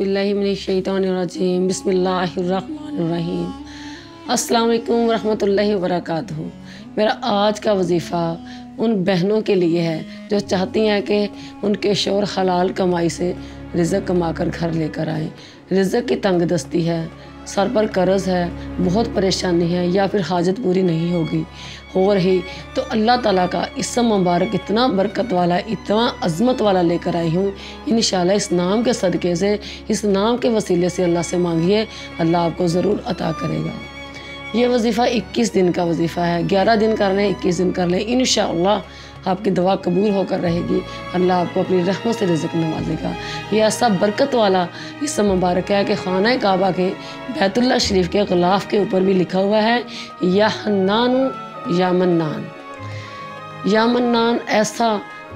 औज़ुबिल्लाहि मिनश्शैतानिर्रजीम बिस्मिल्लाहिर्रहमानिर्रहीम। अस्सलाम वालेकुम रहमतुल्लाहि व बरकातुहू। मेरा आज का वजीफ़ा उन बहनों के लिए है जो चाहती हैं कि उनके शौहर हलाल कमाई से रिज़्क़ कमा कर घर लेकर आएँ। रिज़्क़ की तंगदस्ती है, सर पर कर्ज़ है, बहुत परेशानी है या फिर हाजत पूरी नहीं होगी हो रही तो अल्लाह ताला का इसम मुबारक इतना बरकत वाला, इतना अज़मत वाला लेकर आई हूँ। इंशाअल्लाह इस नाम के सदक़े से, इस नाम के वसीले से अल्लाह से मांगिए, अल्लाह आपको ज़रूर अता करेगा। ये वजीफ़ा 21 दिन का वजीफ़ा है, 11 दिन कर लें, 21 दिन कर लें, इंशाअल्लाह आपकी दुआ कबूल होकर रहेगी। अल्लाह आपको अपनी रहमत से रिज़्क़ नवाजेगा। ये ऐसा बरकत वाला इसम मुबारक है कि खाना काबा के बैतुल्लाह शरीफ के ग़िलाफ़ के ऊपर भी लिखा हुआ है या हन्नानु या मन्नान। या मन्नान ऐसा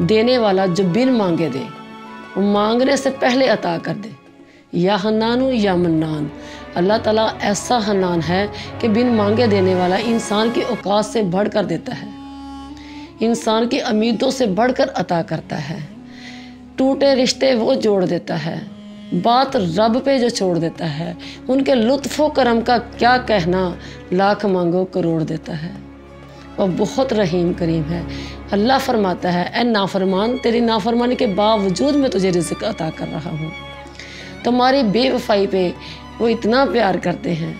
देने वाला जो बिन मांगे दे, वो मांगने से पहले अता कर दे। या हन्नानु या मन्नान, अल्लाह ताला ऐसा हन्नान है कि बिन मांगे देने वाला, इंसान की औकात से बढ़कर देता है, इंसान की उम्मीदों से बढ़कर अता करता है। टूटे रिश्ते वो जोड़ देता है, बात रब पे जो छोड़ देता है, उनके लुत्फ़ो करम का क्या कहना, लाख मांगो करोड़ देता है। और बहुत रहीम करीम है। अल्लाह फरमाता है, ए नाफरमान, तेरी नाफरमानी के बावजूद मैं तुझे रिज़्क़ अता कर रहा हूँ। तुम्हारी बेवफाई पे वो इतना प्यार करते हैं।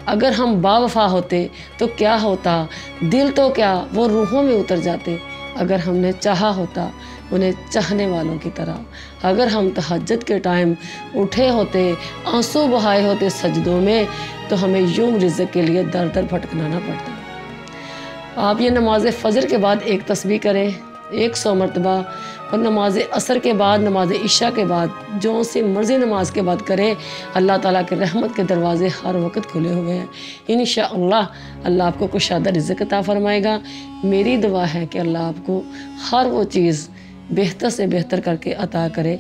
अगर हम बावफा होते तो क्या होता, दिल तो क्या वो रूहों में उतर जाते। अगर हमने चाहा होता उन्हें चाहने वालों की तरह, अगर हम तहज्जुद के टाइम उठे होते, आंसू बहाए होते सजदों में, तो हमें यूं रिज़्क़ के लिए दर दर भटकना ना पड़ता। आप ये नमाज फ़जर के बाद एक तस्बीह करें 100 मरतबा, और नमाज असर के बाद, नमाज इशा के बाद, जो सी मर्ज़ी नमाज के बाद करें। अल्लाह ताला के रहमत के दरवाज़े हर वक्त खुले हुए हैं। इंशाअल्लाह अल्लाह आपको कुशादा रिज़्क़ अता फ़रमाएगा। मेरी दुआ है कि अल्लाह आपको हर वो चीज़ बेहतर से बेहतर करके अता करे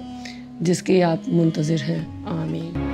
जिसकी आप मुंतज़िर हैं। आमीन।